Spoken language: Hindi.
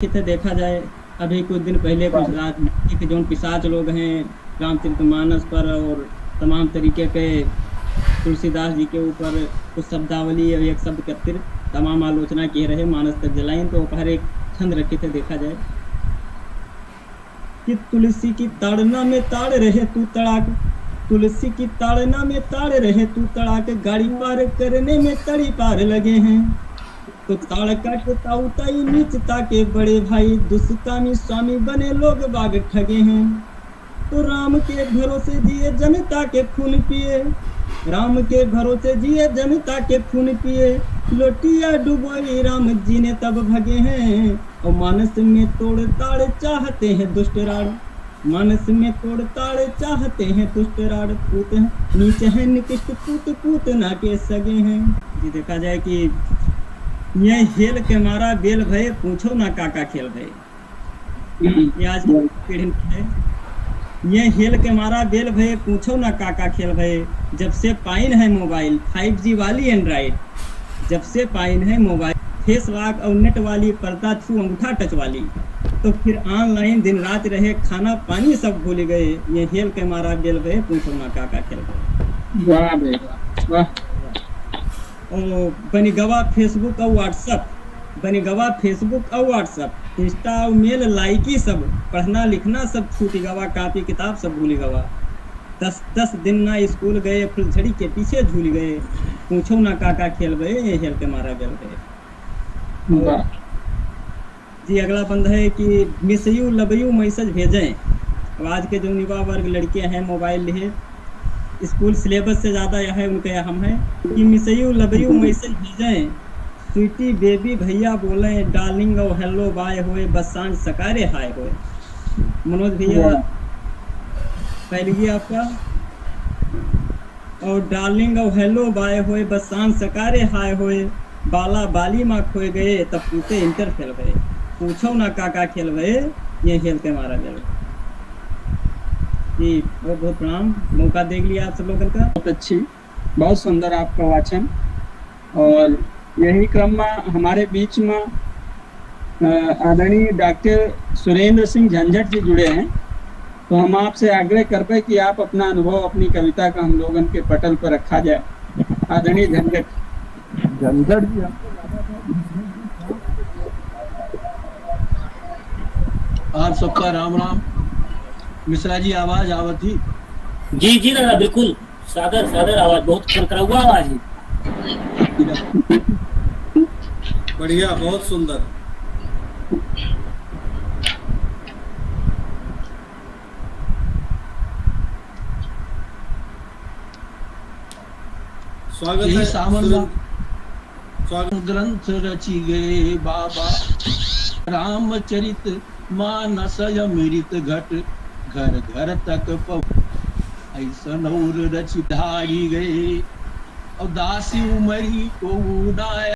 थे देखा जाए अभी कुछ दिन पहले कुछ राजनीतिक जो पिशाच लोग हैं रामचरितमानस पर और तमाम तरीके के तुलसीदास जी के ऊपर कुछ शब्दावली और एक शब्द कतिर तमाम आलोचना किए रहे, मानस तक जलाइन। तो हर एक छंद रखे थे देखा जाए कि तुलसी की ताड़ना में ताड़ रहे तू तड़ाक, तुलसी की ताड़ना में ताड़ रहे तू तड़ाक, गाड़ी पार करने में तड़ी पार लगे हैं। तो ताड़का के ताऊताई नीचता के बड़े भाई दुष्कामी स्वामी बने लोग बाग ठगे हैं। तो राम के भरोसे जिए जनता के खून पिए, राम के भरोसे जिए जनता के खून पिए, लोटिया डुबोई राम जी ने तब भगे हैं। और मानस में तोड़ ताड़ चाहते हैं दुष्ट राड़, मानस में तोड़ ताड़ चाहते हैं दुष्ट राड़, पूत नीचे है निकृष्ट पूत पूत ना के सगे हैं। जी देखा जाए कि ये हेल के मारा बेल भय पूछो ना काका खेल भय, ये आज की पीढ़ी में है। ये हेल के मारा बेल भय पूछो ना काका खेल भय, जब से पाइन है मोबाइल 5G वाली एंड्रॉइड, जब से पाइन है मोबाइल फेस लॉक और नेट वाली पर्दा छू अंगूठा टच वाली, तो फिर ऑनलाइन दिन रात रहे खाना पानी सब भूल गए। ये हेल के मारा बेल भय पूछो ना काका खेल भय। वाह बेटा वाह। और बनी गवा फेसबुक और व्हाट्सअप, बनी गवा फेसबुक और व्हाट्सअप, इंस्टा और मेल लाइकी सब, पढ़ना लिखना सब छूटी गवा, कापी किताब सब भूली गवा। 10 दिन ना स्कूल गए फुलझड़ी के पीछे झूल गए, पूछो ना काका खेल गए ये हेल के मारा गल गए। जी अगला बंद है कि miss you love you message भेजें। अब आज के जो युवा वर्ग लड़कियां हैं मोबाइल लिए स्कूल सिलेबस से ज़्यादा यह है उनके हम है कि मिसयू लव यू मैसेज भेजें, स्वीटी बेबी भैया बोले, डार्लिंग और हेलो बाय होए, बस सांझ सकारे हाय होए। मनोज भैया पहले आपका, और डार्लिंग और हेलो बाय होए, बस सांझ सकारे हाय होए, बाला बाली माँ खोए गए तब पूते इंटर खेल गए, पूछो ना काका खेल गए ये खेल के मारा गए। जी बहुत बहुत प्रणाम, मौका देख लिया आप सब लोगों का। बहुत अच्छी, बहुत सुंदर आपका वाचन। और यही क्रम में हमारे बीच में आदरणीय डॉक्टर सुरेंद्र सिंह झंझट जी जुड़े हैं, तो हम आपसे आग्रह करते कि आप अपना अनुभव अपनी कविता का हम लोगों के पटल पर रखा जाए। आदरणीय झंझट जी आप सबका राम राम। मिश्रा जी आवाज आवती? जी जी दादा बिल्कुल सादर सादर आवाज, बहुत करकरा हुआ आवाज है। बढ़िया, बहुत सुंदर। स्वागत है सावन। स्वागत। ग्रंथ रची गए बाबा रामचरित मानस अमृत घट, घर घर तक ऐसन और रच धारी गए, और दासी उमरी को उड़ाया।